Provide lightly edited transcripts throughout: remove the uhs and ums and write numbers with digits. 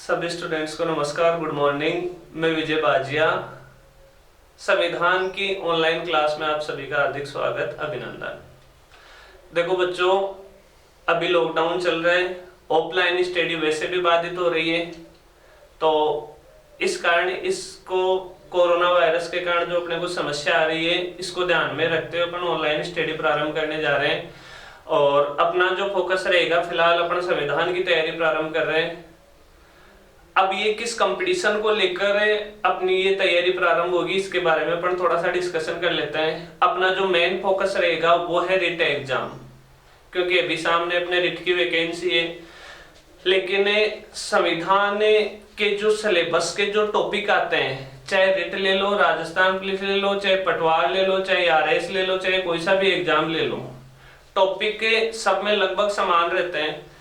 सभी स्टूडेंट्स को नमस्कार, गुड मॉर्निंग। मैं विजय बाजिया। संविधान की ऑनलाइन क्लास में आप सभी का हार्दिक स्वागत, अभिनंदन। देखो बच्चों, अभी लॉकडाउन चल रहा है, ऑफलाइन स्टडी वैसे भी बाधित हो रही है, तो इस कारण इसको कोरोना वायरस के कारण जो अपने को समस्या आ रही है, इसको ध्यान में रखते हुए अपन ऑनलाइन स्टडी प्रारंभ करने जा रहे हैं। और अपना जो फोकस रहेगा, फिलहाल अपन संविधान की तैयारी प्रारंभ कर रहे हैं। अब ये किस कंपटीशन को लेकर अपनी ये तैयारी प्रारंभ होगी, इसके बारे में अपन थोड़ा सा डिस्कशन कर लेते हैं। अपना जो मेन फोकस रहेगा वो है रिट एग्जाम, क्योंकि अभी सामने अपने रिट की वैकेंसी है। लेकिन संविधान के जो सिलेबस के जो टॉपिक आते हैं, चाहे रिट ले लो, राजस्थान पुलिस ले लो, चाहे पटवार ले लो, चाहे आरएस ले लो, चाहे कोई सा भी एग्जाम ले लो, टॉपिक के सब में लगभग समान रहते हैं।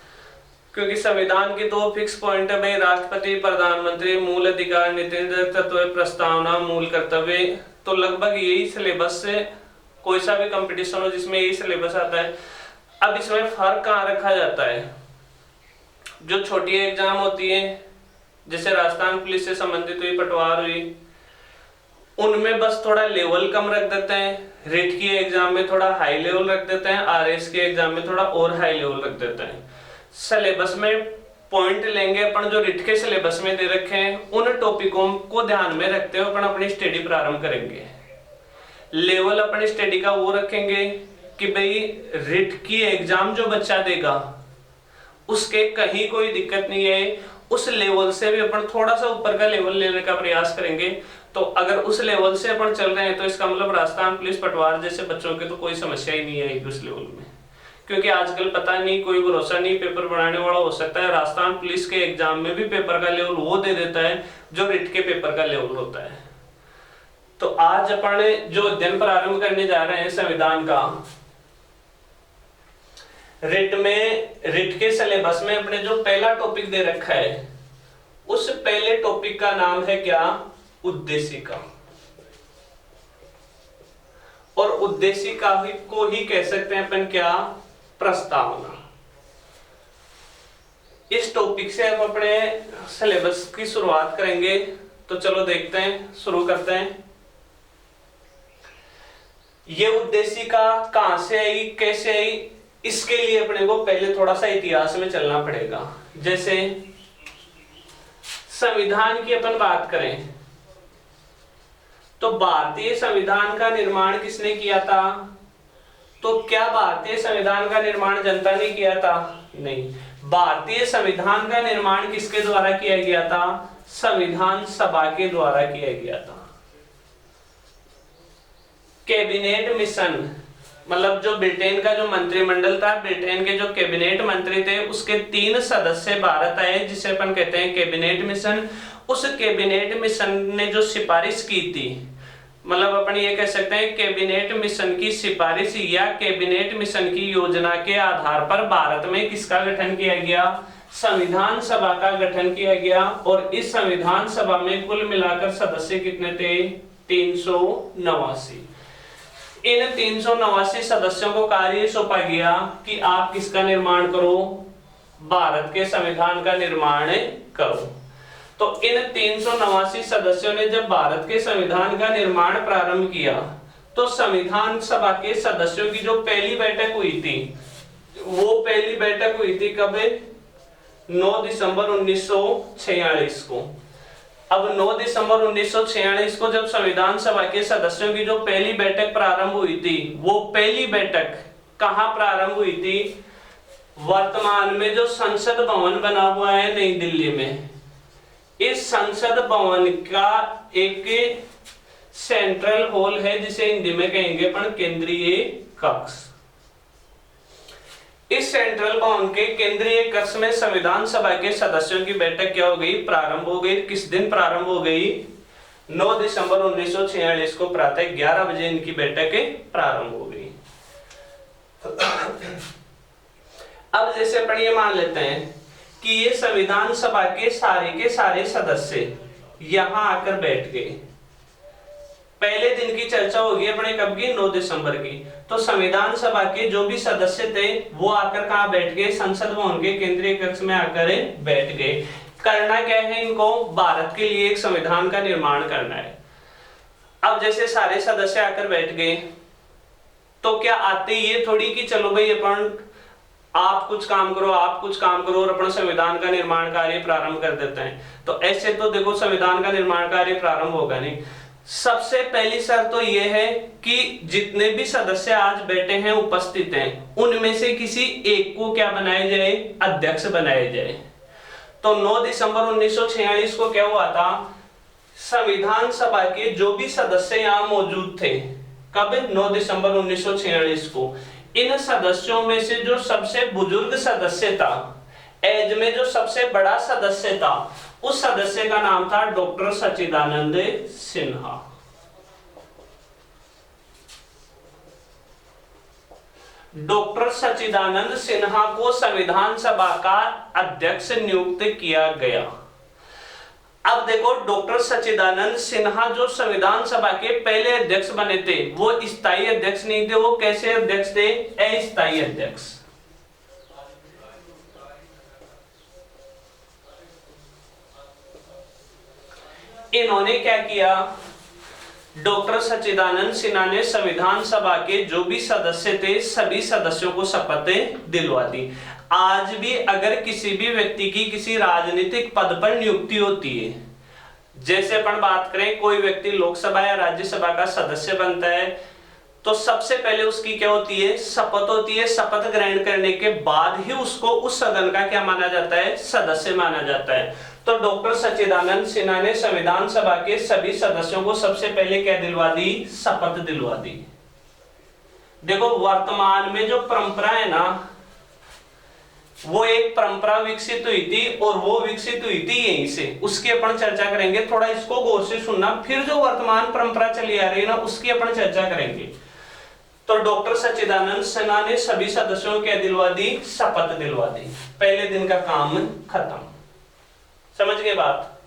क्योंकि संविधान के दो फिक्स पॉइंट है भाई, राष्ट्रपति, प्रधानमंत्री, मूल अधिकार, नीति तत्व, प्रस्तावना, मूल कर्तव्य। तो लगभग यही सिलेबस से कोई सा भी कंपटीशन हो जिसमें यही सिलेबस आता है। अब इसमें फर्क कहाँ रखा जाता है? जो छोटी एग्जाम होती है, जैसे राजस्थान पुलिस से संबंधित हुई, पटवार हुई, उनमें बस थोड़ा लेवल कम रख देते हैं। रिट की एग्जाम में थोड़ा हाई लेवल रख देते हैं, आरएस के एग्जाम में थोड़ा और हाई लेवल रख देते हैं। सिलेबस में पॉइंट लेंगे अपन जो रिट के सिलेबस में दे रखे हैं, उन टॉपिकों को ध्यान में रखते हुए अपन अपनी स्टडी प्रारंभ करेंगे। लेवल अपनी स्टडी का वो रखेंगे कि भाई रिट की एग्जाम जो बच्चा देगा उसके कहीं कोई दिक्कत नहीं है, उस लेवल से भी अपन थोड़ा सा ऊपर का लेवल लेने का प्रयास करेंगे। तो अगर उस लेवल से अपन चल रहे हैं तो इसका मतलब राजस्थान पुलिस, पटवार जैसे बच्चों के तो कोई समस्या ही नहीं आएगी उस लेवल में। क्योंकि आजकल पता नहीं, कोई भरोसा नहीं, पेपर बनाने वाला हो सकता है राजस्थान पुलिस के एग्जाम में भी पेपर का लेवल वो दे देता है जो रिट के पेपर का लेवल होता है। तो आज अपन जो अध्ययन प्रारंभ करने जा रहे हैं संविधान का, रिट के सिलेबस में अपने जो पहला टॉपिक दे रखा है, उस पहले टॉपिक का नाम है क्या? उद्देशिका। और उद्देशिका को ही कह सकते हैं अपन क्या? प्रस्तावना। इस टॉपिक से हम अपने सिलेबस की शुरुआत करेंगे। तो चलो देखते हैं, शुरू करते हैं। ये उद्देशिका कहां से आई, कैसे आई, इसके लिए अपने को पहले थोड़ा सा इतिहास में चलना पड़ेगा। जैसे संविधान की अपन बात करें तो भारतीय संविधान का निर्माण किसने किया था? तो क्या भारतीय संविधान का निर्माण जनता ने किया था? नहीं। भारतीय संविधान का निर्माण किसके द्वारा किया गया था? संविधान सभा के द्वारा किया गया था। कैबिनेट मिशन, मतलब जो ब्रिटेन का जो मंत्रिमंडल था, ब्रिटेन के जो कैबिनेट मंत्री थे, उसके 3 सदस्य भारत आए, जिसे अपन कहते हैं कैबिनेट मिशन। उस कैबिनेट मिशन ने जो सिफारिश की थी, मतलब अपन ये कह सकते हैं कैबिनेट मिशन की सिफारिश या कैबिनेट मिशन की योजना के आधार पर भारत में किसका गठन किया गया? संविधान सभा का गठन किया गया। और इस संविधान सभा में कुल मिलाकर सदस्य कितने थे? 389। इन 389 सदस्यों को कार्य सौंपा गया कि आप किसका निर्माण करो? भारत के संविधान का निर्माण करो। तो इन 389 सदस्यों ने जब भारत के संविधान का निर्माण प्रारंभ किया, तो संविधान सभा के सदस्यों की जो पहली बैठक हुई थी, वो पहली बैठक हुई थी कब? 9 दिसंबर 1946 को। अब 9 दिसंबर 1946 को जब संविधान सभा के सदस्यों की जो पहली बैठक प्रारंभ हुई थी, वो पहली बैठक कहां प्रारंभ हुई थी? वर्तमान में जो संसद भवन बना हुआ है नई दिल्ली में, इस संसद भवन का एक सेंट्रल हॉल है, जिसे हिंदी में कहेंगे अपन केंद्रीय कक्ष। इस सेंट्रल भवन के केंद्रीय कक्ष में संविधान सभा के सदस्यों की बैठक क्या हो गई? प्रारंभ हो गई। किस दिन प्रारंभ हो गई? 9 दिसंबर 1946 को प्रातः 11 बजे इनकी बैठक प्रारंभ हो गई। अब जैसे अपन ये मान लेते हैं कि ये संविधान सभा के सारे सदस्य यहां आकर बैठ गए। पहले दिन की चर्चा होगी अपने कब की? 9 दिसंबर की। तो संविधान सभा के जो भी सदस्य थे वो आकर कहां बैठ गए? संसद भवन के केंद्रीय कक्ष में आकर बैठ गए। करना क्या है इनको, भारत के लिए एक संविधान का निर्माण करना है। अब जैसे सारे सदस्य आकर बैठ गए तो क्या आते ये थोड़ी कि चलो भाई अपन आप कुछ काम करो, आप कुछ काम करो और अपना संविधान का निर्माण कार्य प्रारंभ कर देते हैं। तो ऐसे तो देखो संविधान का निर्माण कार्य प्रारंभ होगा नहीं। सबसे पहली शर्त तो यह है कि जितने भी सदस्य आज बैठे हैं, उपस्थित हैं, उनमें से किसी एक को क्या बनाया जाए, अध्यक्ष बनाया जाए। तो 9 दिसंबर 1946 को क्या हुआ था, संविधान सभा के जो भी सदस्य यहां मौजूद थे, कब, 9 दिसंबर 1946 को, इन सदस्यों में से जो सबसे बुजुर्ग सदस्य था, एज में जो सबसे बड़ा सदस्य था, उस सदस्य का नाम था डॉक्टर सच्चिदानंद सिन्हा। डॉक्टर सच्चिदानंद सिन्हा को संविधान सभा का अध्यक्ष नियुक्त किया गया। अब देखो, डॉक्टर सच्चिदानंद सिन्हा जो संविधान सभा के पहले अध्यक्ष बने थे, वो स्थायी अध्यक्ष नहीं थे। वो कैसे अध्यक्ष थे, अस्थायी अध्यक्ष। इन्होंने क्या किया, डॉक्टर सच्चिदानंद सिन्हा ने संविधान सभा के जो भी सदस्य थे, सभी सदस्यों को शपथ दिलवा दी। आज भी अगर किसी भी व्यक्ति की किसी राजनीतिक पद पर नियुक्ति होती है, जैसे अपन बात करें कोई व्यक्ति लोकसभा या राज्यसभा का सदस्य बनता है, तो सबसे पहले उसकी क्या होती है, शपथ होती है। शपथ ग्रहण करने के बाद ही उसको उस सदन का क्या माना जाता है, सदस्य माना जाता है। तो डॉक्टर सच्चिदानंद सिन्हा ने संविधान सभा के सभी सदस्यों को सबसे पहले क्या दिलवा दी, शपथ दिलवा दी। देखो, वर्तमान में जो परंपरा है ना, वो एक परंपरा विकसित हुई थी और वो विकसित हुई थी यहीं से, उसकी अपन चर्चा करेंगे। थोड़ा इसको गौर से सुनना, फिर जो वर्तमान परंपरा चली आ रही है ना, उसकी अपन चर्चा करेंगे। तो डॉक्टर सच्चिदानंद सिन्हा ने सभी सदस्यों को क्या दिलवा दी, शपथ दिलवा दी। पहले दिन का काम खत्म। समझ गए बात।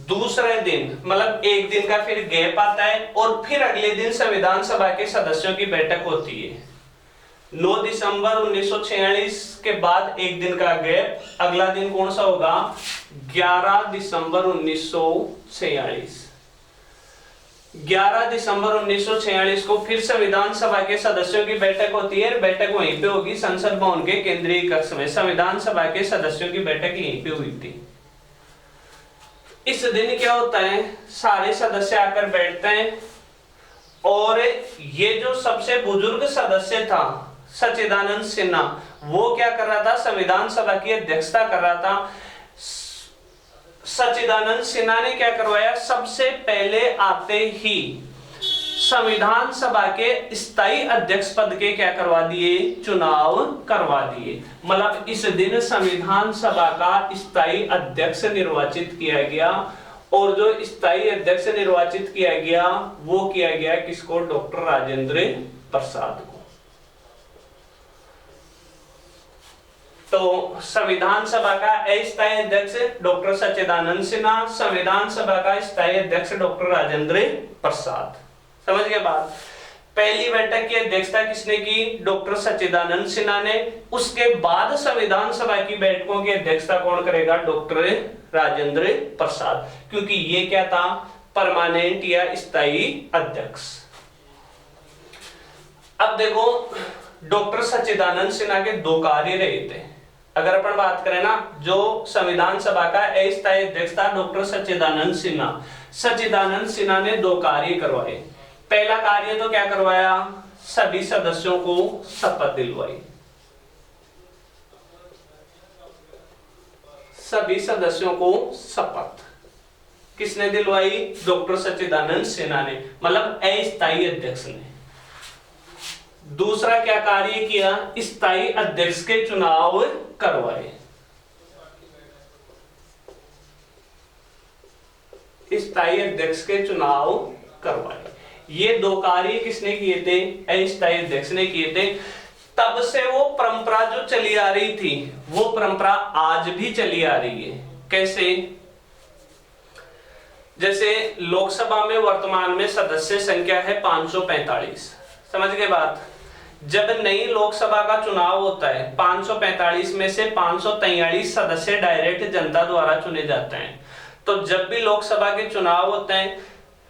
दूसरे दिन, मतलब एक दिन का फिर गैप आता है और फिर अगले दिन संविधान सभा के सदस्यों की बैठक होती है। 9 दिसंबर 1946 के बाद एक दिन का गैप, अगला दिन कौन सा होगा, 11 दिसंबर 1946। 11 दिसंबर 1946 को फिर संविधान सभा के सदस्यों की बैठक होती है। बैठक वहीं पे होगी, संसद भवन के केंद्रीय कक्ष में। संविधान सभा के सदस्यों की बैठक यहीं पे हुई थी। इस दिन क्या होता है, सारे सदस्य आकर बैठते हैं और ये जो सबसे बुजुर्ग सदस्य था सच्चिदानंद सिन्हा, वो क्या कर रहा था, संविधान सभा की अध्यक्षता कर रहा था। सच्चिदानंद सिन्हा ने क्या करवाया, सबसे पहले आते ही संविधान सभा के स्थायी अध्यक्ष पद के क्या करवा दिए, चुनाव करवा दिए। मतलब इस दिन संविधान सभा का स्थायी अध्यक्ष निर्वाचित किया गया। और जो स्थायी अध्यक्ष निर्वाचित किया गया, वो किया गया किसको, डॉक्टर राजेंद्र प्रसाद को। तो संविधान सभा का अस्थायी अध्यक्ष डॉक्टर सच्चिदानंद सिन्हा, संविधान सभा का स्थायी अध्यक्ष डॉक्टर राजेंद्र प्रसाद। समझ गए बात। पहली बैठक की अध्यक्षता किसने की, डॉक्टर सच्चिदानंद सिन्हा ने। उसके बाद संविधान सभा की बैठकों की अध्यक्षता कौन करेगा, डॉक्टर राजेंद्र प्रसाद, क्योंकि ये क्या था, परमानेंट या स्थायी अध्यक्ष। अब देखो, डॉक्टर सच्चिदानंद सिन्हा के दो कार्य रहे थे। अगर अपन बात करें ना, जो संविधान सभा का अस्थायी अध्यक्ष था डॉक्टर सच्चिदानंद सिन्हा, सच्चिदानंद सिन्हा ने दो कार्य करवाए। पहला कार्य तो क्या करवाया, सभी सदस्यों को शपथ दिलवाई। सभी सदस्यों को शपथ किसने दिलवाई, डॉक्टर सच्चिदानंद सिन्हा ने, मतलब अस्थायी अध्यक्ष ने। दूसरा क्या कार्य किया, स्थायी अध्यक्ष के चुनाव करवाए। स्थायी अध्यक्ष के चुनाव करवाए। ये दो कार्य किसने किए थे, अस्थायी अध्यक्ष ने किए थे। तब से वो परंपरा जो चली आ रही थी, वो परंपरा आज भी चली आ रही है। कैसे, जैसे लोकसभा में वर्तमान में सदस्य संख्या है 545। समझ गए बात। जब नई लोकसभा का चुनाव होता है 545 में से 543 सदस्य डायरेक्ट जनता द्वारा चुने जाते हैं। तो जब भी लोकसभा के चुनाव होते हैं,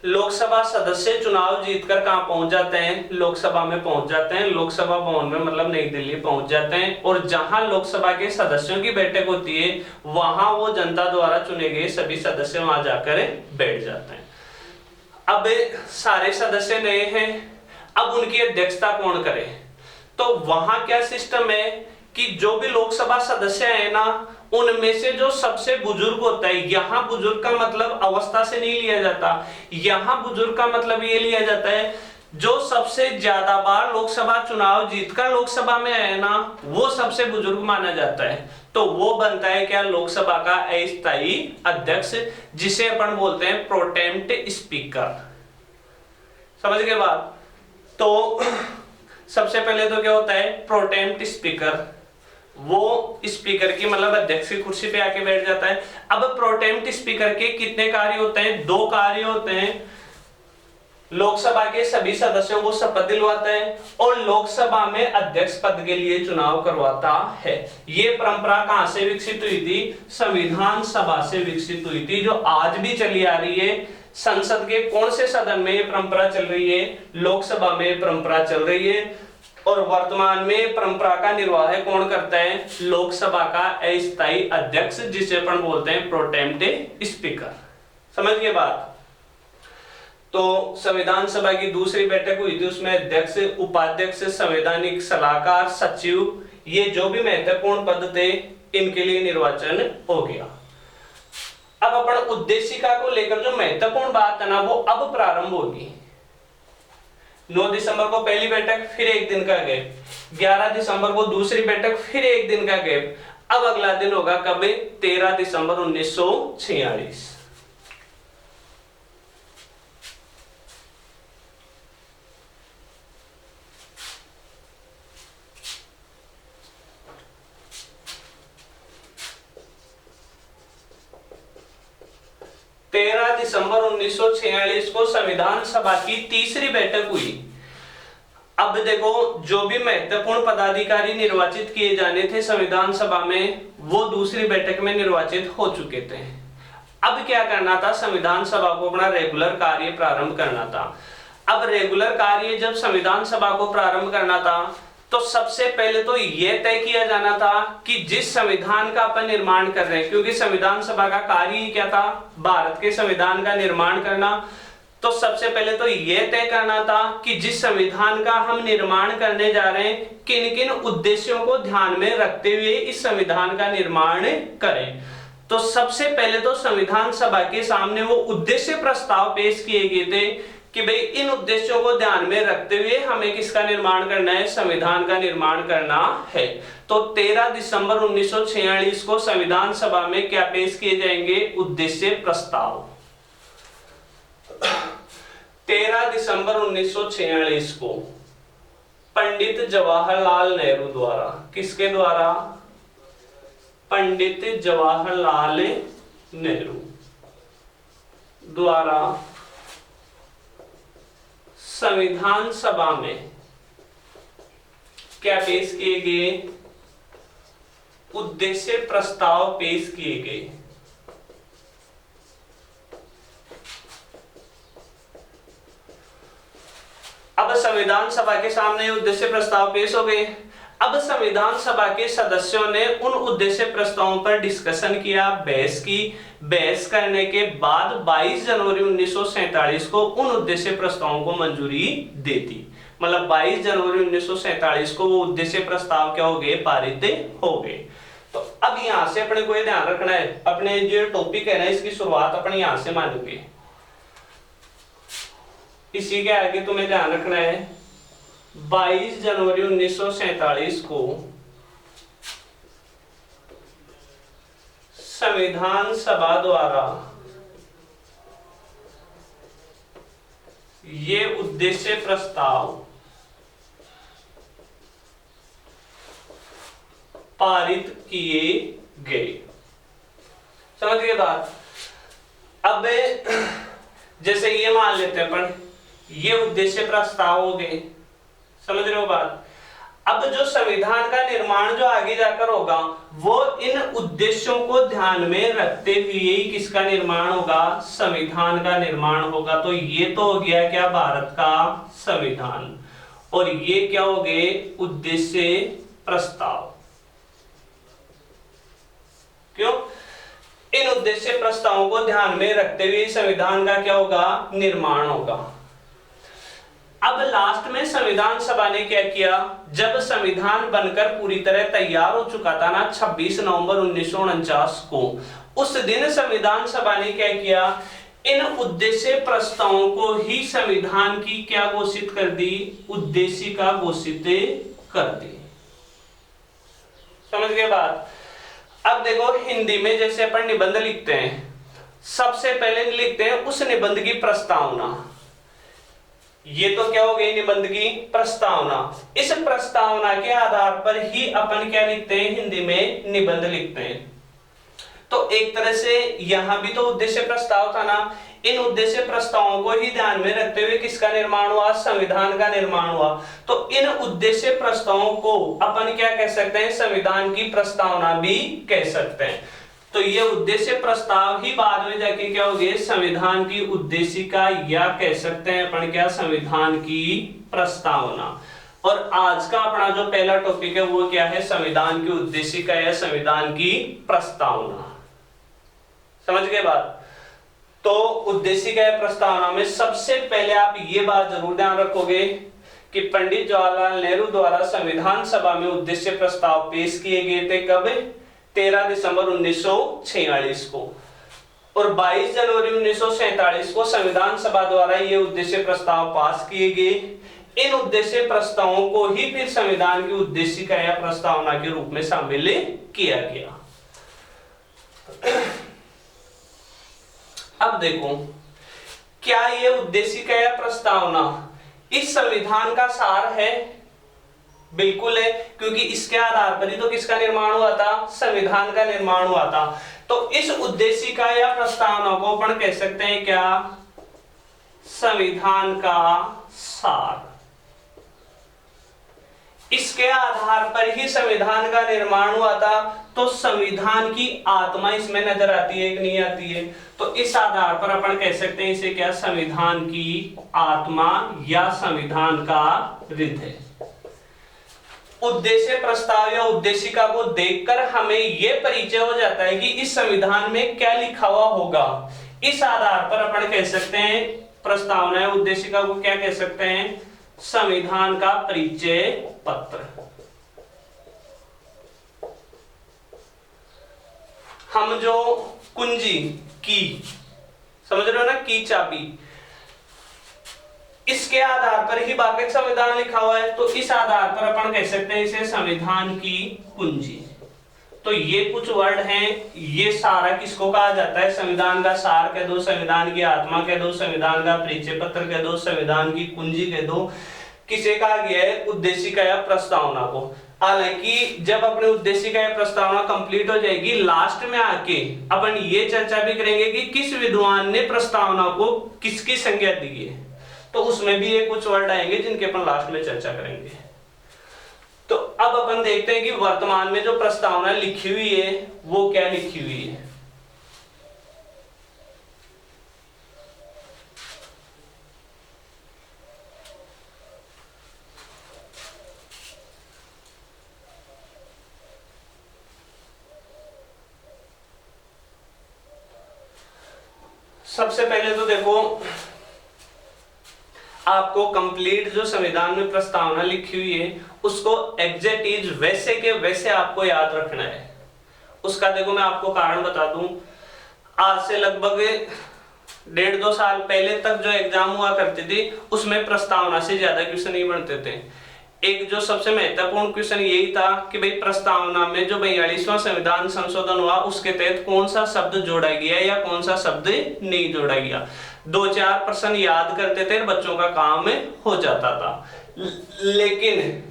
लोकसभा सदस्य चुनाव जीतकर कहां पहुंच जाते हैं, लोकसभा में पहुंच जाते हैं, लोकसभा भवन में मतलब नई दिल्ली पहुंच जाते हैं, और जहां लोकसभा के सदस्यों की बैठक होती है वहां वो जनता द्वारा चुने गए सभी सदस्य वहां जाकर बैठ जाते हैं। अब सारे सदस्य नए हैं, अब उनकी अध्यक्षता कौन करे? तो वहां क्या सिस्टम है कि जो भी लोकसभा सदस्य है ना, उनमें से जो सबसे बुजुर्ग होता है, यहां बुजुर्ग का मतलब अवस्था से नहीं लिया जाता, यहां बुजुर्ग का मतलब ये लिया जाता है जो सबसे ज्यादा बार लोकसभा चुनाव जीतकर लोकसभा में आए ना, वो सबसे बुजुर्ग माना जाता है। तो वो बनता है क्या, लोकसभा का अस्थायी अध्यक्ष, जिसे अपन बोलते हैं प्रोटेम्प्ट स्पीकर। समझ गए बात? तो सबसे पहले तो क्या होता है, प्रोटेम्प्ट स्पीकर, वो स्पीकर की मतलब अध्यक्ष की कुर्सी पे आके बैठ जाता है। अब प्रोटेम्प्ट स्पीकर के कितने कार्य होते हैं? 2 कार्य होते हैं। लोकसभा के सभी सदस्यों को शपथ दिलवाता है और लोकसभा में अध्यक्ष पद के लिए चुनाव करवाता है। ये परंपरा कहां से विकसित हुई थी? संविधान सभा से विकसित हुई थी, जो आज भी चली आ रही है। संसद के कौन से सदन में ये परंपरा चल रही है? लोकसभा में परंपरा चल रही है। और वर्तमान में परंपरा का निर्वाह कौन करता है? लोकसभा का अस्थायी अध्यक्ष, जिसे अपन बोलते हैं प्रोटेम्प्ट स्पीकर। समझ गए बात? तो संविधान सभा की दूसरी बैठक हुई थी, उसमें अध्यक्ष, उपाध्यक्ष, संवैधानिक सलाहकार, सचिव, ये जो भी महत्वपूर्ण पद थे इनके लिए निर्वाचन हो गया। अब अपन उद्देशिका को लेकर जो महत्वपूर्ण बात है ना, वो अब प्रारंभ होगी। 9 दिसंबर को पहली बैठक, फिर 1 दिन का गैप, 11 दिसंबर को दूसरी बैठक, फिर 1 दिन का गैप। अब अगला दिन होगा कब? 13 दिसंबर 1946। दिसंबर 1946 को संविधान सभा की तीसरी बैठक हुई। अब देखो, जो भी महत्वपूर्ण पदाधिकारी निर्वाचित किए जाने थे संविधान सभा में, वो दूसरी बैठक में निर्वाचित हो चुके थे। अब क्या करना था? संविधान सभा को अपना रेगुलर कार्य प्रारंभ करना था। अब रेगुलर कार्य जब संविधान सभा को प्रारंभ करना था, तो सबसे पहले तो यह तय किया जाना था कि जिस संविधान का अपन निर्माण कर रहे हैं, क्योंकि संविधान सभा का कार्य ही क्या था? भारत के संविधान का निर्माण करना। तो सबसे पहले तो यह तय करना था कि जिस संविधान का हम निर्माण करने जा रहे हैं, किन किन उद्देश्यों को ध्यान में रखते हुए इस संविधान का निर्माण करें। तो सबसे पहले तो संविधान सभा के सामने वो उद्देश्य प्रस्ताव पेश किए गए थे कि भाई इन उद्देश्यों को ध्यान में रखते हुए हमें किसका निर्माण करना है? संविधान का निर्माण करना है। तो 13 दिसंबर 1946 को संविधान सभा में क्या पेश किए जाएंगे? उद्देश्य प्रस्ताव। 13 दिसंबर 1946 को पंडित जवाहरलाल नेहरू द्वारा, किसके द्वारा? पंडित जवाहरलाल नेहरू द्वारा संविधान सभा में क्या पेश किए गए? उद्देश्य प्रस्ताव पेश किए गए। अब संविधान सभा के सामने उद्देश्य प्रस्ताव पेश हो गए। अब संविधान सभा के सदस्यों ने उन उद्देश्य प्रस्तावों पर डिस्कशन किया, बहस की। बहस करने के बाद 22 जनवरी 1947 को उन उद्देश्य प्रस्तावों को मंजूरी दे दी। मतलब 22 जनवरी 1947 को वो उद्देश्य प्रस्ताव क्या हो गए? पारित हो गए। तो अब यहां से अपने को ये ध्यान रखना है, अपने जो टॉपिक है ना, इसकी शुरुआत अपने यहां से मानेंगे। इसी के आगे तुम्हें ध्यान रखना है 22 जनवरी 1947 को संविधान सभा द्वारा ये उद्देश्य प्रस्ताव पारित किए गए। समझ गए बात? अब जैसे ये मान लेते हैं अपन, ये उद्देश्य प्रस्ताव हो गए। समझ रहे हो बात? अब जो संविधान का निर्माण जो आगे जाकर होगा वो इन उद्देश्यों को ध्यान में रखते हुए ही किसका निर्माण होगा, संविधान का निर्माण होगा। तो ये तो हो गया क्या, भारत का संविधान। और ये क्या हो गए, उद्देश्य प्रस्ताव। क्यों, इन उद्देश्य प्रस्तावों को ध्यान में रखते हुए संविधान का क्या होगा, निर्माण होगा। अब लास्ट में संविधान सभा ने क्या किया, जब संविधान बनकर पूरी तरह तैयार हो चुका था ना 26 नवंबर 1949 को, उस दिन संविधान सभा ने क्या किया, इन उद्देश्य प्रस्तावों को ही संविधान की क्या घोषित कर दी, उद्देशिका घोषित कर दी। समझ गए बात। अब देखो हिंदी में जैसे अपन निबंध लिखते हैं, सबसे पहले लिखते हैं उस निबंध की प्रस्तावना। ये तो क्या हो गई, निबंध की प्रस्तावना। इस प्रस्तावना के आधार पर ही अपन क्या लिखते हैं, हिंदी में निबंध लिखते हैं। तो एक तरह से यहां भी तो उद्देश्य प्रस्ताव था ना, इन उद्देश्य प्रस्तावों को ही ध्यान में रखते हुए किसका निर्माण हुआ, संविधान का निर्माण हुआ। तो इन उद्देश्य प्रस्तावों को अपन क्या कह सकते हैं, संविधान की प्रस्तावना भी कह सकते हैं। तो ये उद्देश्य प्रस्ताव ही बाद में जाके क्या हो गए, संविधान की उद्देशिका, या कह सकते हैं अपन क्या, संविधान की प्रस्तावना। और आज का अपना जो पहला टॉपिक है वो क्या है, संविधान की उद्देशिका या संविधान की प्रस्तावना। समझ गए बात। तो उद्देशिका या प्रस्तावना में सबसे पहले आप ये बात जरूर ध्यान रखोगे कि पंडित जवाहरलाल नेहरू द्वारा संविधान सभा में उद्देश्य प्रस्ताव पेश किए गए थे। कब, 13 दिसंबर 1946 को, और 22 जनवरी 1947 को संविधान सभा द्वारा ये उद्देश्य प्रस्ताव पास किए गए। इन उद्देश्य प्रस्तावों को ही फिर संविधान की उद्देशिका या प्रस्तावना के रूप में शामिल किया गया। अब देखो, क्या ये उद्देशिका या प्रस्तावना इस संविधान का सार है? बिल्कुल है, क्योंकि इसके आधार पर ही तो किसका निर्माण हुआ था, संविधान का निर्माण हुआ था। तो इस उद्देशिका या प्रस्तावना को अपन कह सकते हैं क्या, संविधान का सार। इसके आधार पर ही संविधान का निर्माण हुआ था। तो संविधान की आत्मा इसमें नजर आती है कि नहीं आती है? तो इस आधार पर अपन कह सकते हैं इसे क्या, संविधान की आत्मा या संविधान का हृदय। उद्देश्य प्रस्ताव या उद्देशिका को देखकर हमें यह परिचय हो जाता है कि इस संविधान में क्या लिखा हुआ होगा। इस आधार पर अपन कह सकते हैं प्रस्तावना या उद्देशिका को क्या कह सकते हैं, संविधान का परिचय पत्र। हम जो कुंजी की समझ रहे हो ना, की चाबी, इसके आधार पर ही बाकी संविधान लिखा हुआ है। तो इस आधार पर अपन कह सकते हैं इसे संविधान की कुंजी। तो ये कुछ वर्ड हैं, ये सारा किसको कहा जाता है, संविधान का सार कह दो, संविधान की आत्मा कह दो, संविधान का परिचय पत्र कह दो, संविधान की कुंजी कह दो। किसे कहा गया है, उद्देशिका या प्रस्तावना को। हालांकि जब अपने उद्देशिका या प्रस्तावना कंप्लीट हो जाएगी, लास्ट में आके अपन ये चर्चा भी करेंगे कि किस विद्वान ने प्रस्तावना को किसकी संज्ञा दी है। तो उसमें भी ये कुछ वर्ड आएंगे जिनके अपन लास्ट में चर्चा करेंगे। तो अब अपन देखते हैं कि वर्तमान में जो प्रस्तावना लिखी हुई है वो क्या लिखी हुई है। सबसे पहले तो देखो, आपको कंप्लीट जो संविधान में प्रस्तावना लिखी हुई है उसको एग्जैक्ट इज वैसे के वैसे आपको याद रखना है। उसका देखो मैं आपको कारण बता दूं, आज से लगभग 1.5-2 साल पहले तक जो एग्जाम हुआ करती थी उसमें प्रस्तावना से ज्यादा क्वेश्चन नहीं बनते थे। एक जो सबसे महत्वपूर्ण क्वेश्चन यही था कि भाई प्रस्तावना में जो 42वां संविधान संशोधन हुआ उसके तहत कौन सा शब्द जोड़ा गया या कौन सा शब्द नहीं जोड़ा गया। 2-4 प्रश्न याद करते थे, बच्चों का काम हो जाता था। लेकिन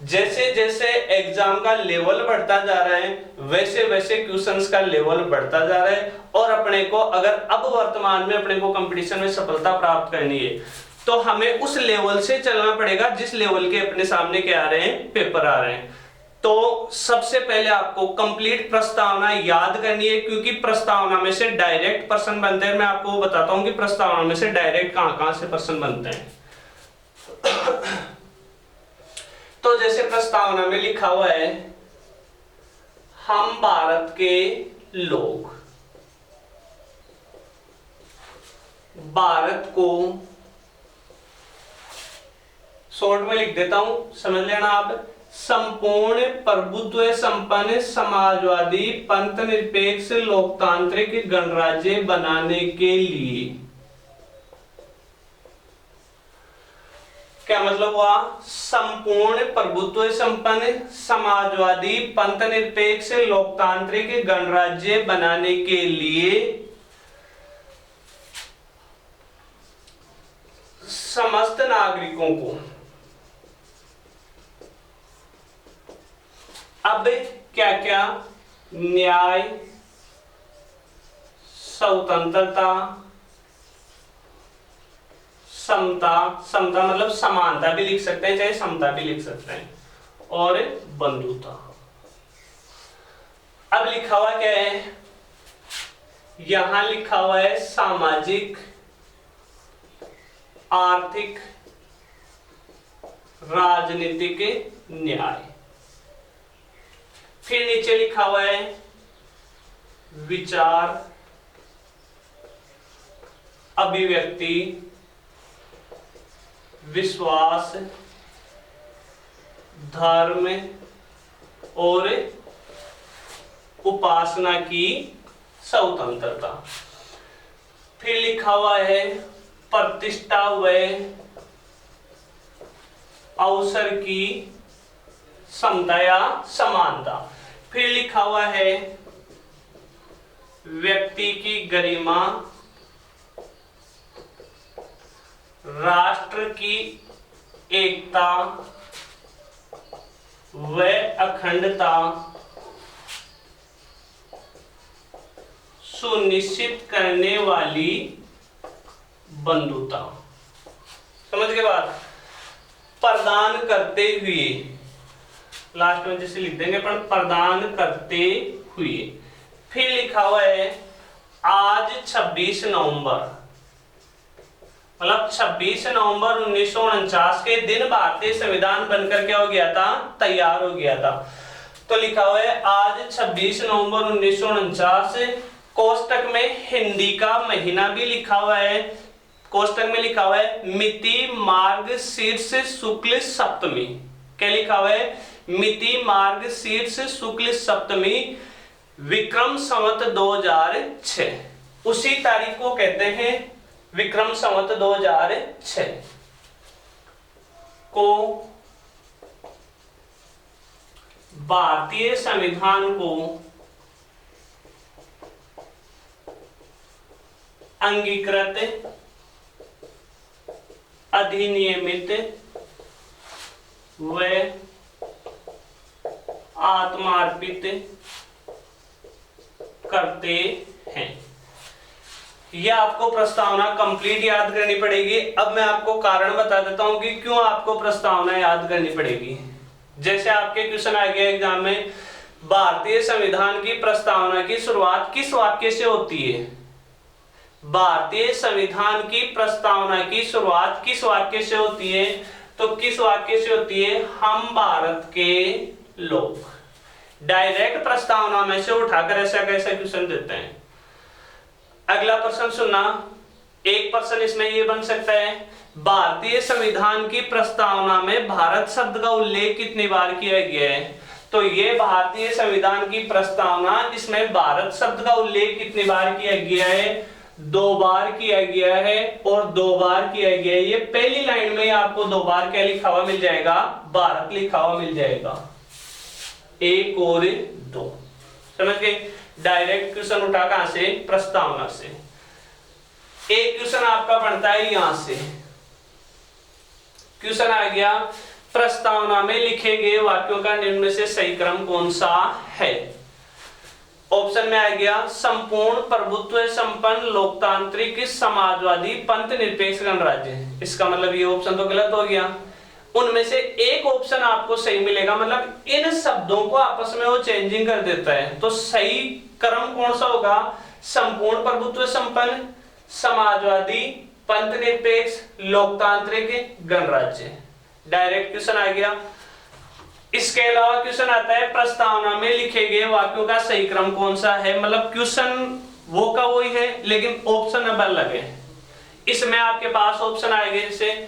जैसे जैसे एग्जाम का लेवल बढ़ता जा रहा है वैसे वैसे क्वेश्चंस का लेवल बढ़ता जा रहा है। और अपने को अगर अब वर्तमान में अपने को कंपटीशन में सफलता प्राप्त करनी है तो हमें उस लेवल से चलना पड़ेगा जिस लेवल के अपने सामने क्या आ रहे हैं, पेपर आ रहे हैं। तो सबसे पहले आपको कंप्लीट प्रस्तावना याद करनी है, क्योंकि प्रस्तावना में से डायरेक्ट प्रश्न बनते हैं। मैं आपको बताता हूं कि प्रस्तावना में से डायरेक्ट कहां से प्रश्न बनते हैं। तो जैसे प्रस्तावना में लिखा हुआ है, हम भारत के लोग भारत को, शॉर्ट में लिख देता हूं, समझ लेना आप, संपूर्ण प्रभुत्व संपन्न समाजवादी पंथ निरपेक्ष लोकतांत्रिक गणराज्य बनाने के लिए। क्या मतलब हुआ? संपूर्ण प्रभुत्व संपन्न समाजवादी पंथ निरपेक्ष लोकतांत्रिक गणराज्य बनाने के लिए समस्त नागरिकों को, अब क्या क्या, न्याय, स्वतंत्रता, समता, समता मतलब समानता भी लिख सकते हैं, चाहे समता भी लिख सकते हैं, और बंधुता। अब लिखा हुआ क्या है? यहां लिखा हुआ है सामाजिक, आर्थिक, राजनीतिक न्याय। फिर नीचे लिखा हुआ है विचार, अभिव्यक्ति, विश्वास, धर्म और उपासना की स्वतंत्रता। फिर लिखा हुआ है प्रतिष्ठा व अवसर की समता या समानता। फिर लिखा हुआ है व्यक्ति की गरिमा, राष्ट्र की एकता व अखंडता सुनिश्चित करने वाली बंधुता। समझ के बाद प्रदान करते हुए, लास्ट में जैसे लिख देंगे पर प्रदान करते हुए। फिर लिखा हुआ है आज 26 नवंबर, मतलब 26 नवंबर 1949 के दिन भारतीय संविधान बनकर क्या हो गया था? तैयार हो गया था। तो लिखा हुआ है आज 26 नवंबर 1949, कोष्टक में हिंदी का महीना भी लिखा हुआ है। कोष्टक में लिखा हुआ है मिति मार्गशीर्ष शुक्ल सप्तमी। क्या लिखा हुआ है? मिति मार्गशीर्ष शुक्ल सप्तमी विक्रम संवत 2006। उसी तारीख को कहते हैं विक्रम संवत 2006 को भारतीय संविधान को अंगीकृत, अधिनियमित व आत्मार्पित करते हैं। यह आपको प्रस्तावना कंप्लीट याद करनी पड़ेगी। अब मैं आपको कारण बता देता हूं कि क्यों आपको प्रस्तावना याद करनी पड़ेगी। जैसे आपके क्वेश्चन आ गया एग्जाम में, भारतीय संविधान की प्रस्तावना की शुरुआत किस वाक्य से होती है? भारतीय संविधान की प्रस्तावना की शुरुआत किस वाक्य से होती है? तो किस वाक्य से होती है? हम भारत के लोग। डायरेक्ट प्रस्तावना में से उठाकर ऐसा कैसा क्वेश्चन देते हैं। अगला प्रश्न सुनना, एक प्रश्न इसमें यह बन सकता है, भारतीय संविधान की प्रस्तावना में भारत शब्द का उल्लेख कितनी बार किया गया है? तो ये भारतीय संविधान की प्रस्तावना, इसमें भारत शब्द का उल्लेख कितनी बार किया गया है? 2 बार किया गया है और 2 बार किया गया है। ये पहली लाइन में आपको 2 बार क्या लिखा हुआ मिल जाएगा? भारत लिखा हुआ मिल जाएगा, 1 और 2। समझ गए? डायरेक्ट क्वेश्चन उठा कहां से? प्रस्तावना से। एक क्वेश्चन आपका बनता है यहां से, क्वेश्चन आ गया प्रस्तावना में लिखे गए वाक्यों का निम्न में से सही क्रम कौन सा है? ऑप्शन में आ गया संपूर्ण प्रभुत्व संपन्न लोकतांत्रिक समाजवादी पंथ निरपेक्ष गणराज्य। इसका मतलब ये ऑप्शन तो गलत हो गया। उनमें से एक ऑप्शन आपको सही मिलेगा, मतलब इन शब्दों को आपस में वो चेंजिंग कर देता है। तो सही क्रम कौन सा होगा? संपूर्ण प्रभुत्व संपन्न समाजवादी पंथ निरपेक्ष लोकतांत्रिक गणराज्य। डायरेक्ट क्वेश्चन आ गया। इसके अलावा क्वेश्चन आता है प्रस्तावना में लिखे गए वाक्यों का सही क्रम कौन सा है। मतलब क्वेश्चन वो का वही है लेकिन ऑप्शन अब अलग है। इसमें आपके पास ऑप्शन आएंगे जैसे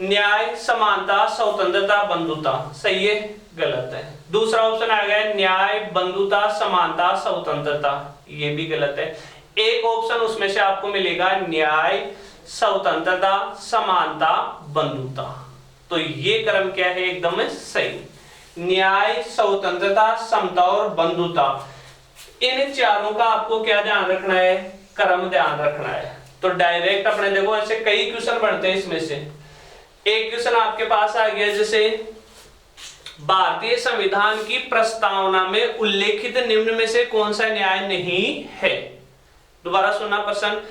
न्याय, समानता, स्वतंत्रता, बंधुता। सही है, गलत है। दूसरा ऑप्शन आ गया न्याय, बंधुता, समानता, स्वतंत्रता। ये भी गलत है। एक ऑप्शन उसमें से आपको मिलेगा न्याय, स्वतंत्रता, समानता, बंधुता। तो ये क्रम क्या है? एकदम सही। न्याय, स्वतंत्रता, समता और बंधुता, इन चारों का आपको क्या ध्यान रखना है? क्रम ध्यान रखना है। तो डायरेक्ट अपने देखो ऐसे कई क्वेश्चन बनते हैं। इसमें से एक क्वेश्चन आपके पास आ गया जैसे भारतीय संविधान की प्रस्तावना में उल्लेखित निम्न में से कौन सा न्याय नहीं है। दोबारा सुनना प्रश्न,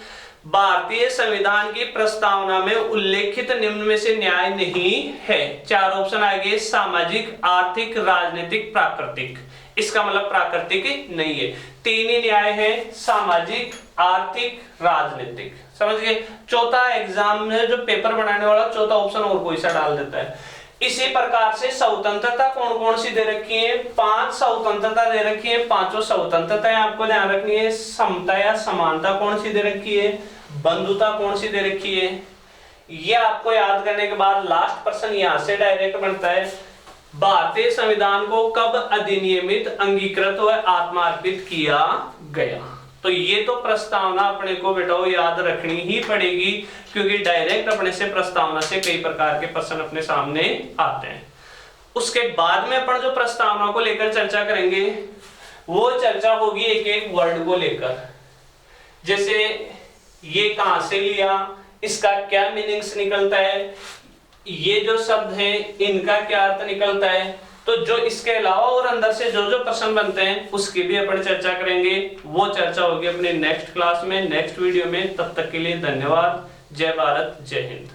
भारतीय संविधान की प्रस्तावना में उल्लेखित निम्न में से न्याय नहीं है। चार ऑप्शन आएंगे सामाजिक, आर्थिक, राजनीतिक, प्राकृतिक। इसका मतलब प्राकृतिक नहीं है। तीन ही न्याय है, सामाजिक, आर्थिक, राजनीतिक। समझ गए? चौथा एग्जाम में जो पेपर बनाने वाला चौथा ऑप्शन और कोई सा डाल देता है। इसी प्रकार से स्वतंत्रता कौन कौन सी दे रखी है? 5 स्वतंत्रता दे रखी है। पांचों स्वतंत्रताएं आपको ध्यान रखनी है। समता या समानता कौन सी दे रखी है? बंधुता कौन सी दे रखी है? ये आपको याद करने के बाद लास्ट प्रश्न यहां से डायरेक्ट बनता है, भारतीय संविधान को कब अधिनियमित, अंगीकृत व आत्मार्पित किया गया। तो ये तो प्रस्तावना अपने को बेटा याद रखनी ही पड़ेगी, क्योंकि डायरेक्ट अपने से प्रस्तावना से कई प्रकार के प्रश्न अपने सामने आते हैं। उसके बाद में अपन जो प्रस्तावना को लेकर चर्चा करेंगे वो चर्चा होगी एक एक वर्ड को लेकर। जैसे ये कहां से लिया, इसका क्या मीनिंग्स निकलता है, ये जो शब्द है इनका क्या अर्थ निकलता है। तो जो इसके अलावा और अंदर से जो जो प्रश्न बनते हैं उसकी भी अपन चर्चा करेंगे। वो चर्चा होगी अपने नेक्स्ट क्लास में, नेक्स्ट वीडियो में। तब तक के लिए धन्यवाद। जय भारत, जय हिंद।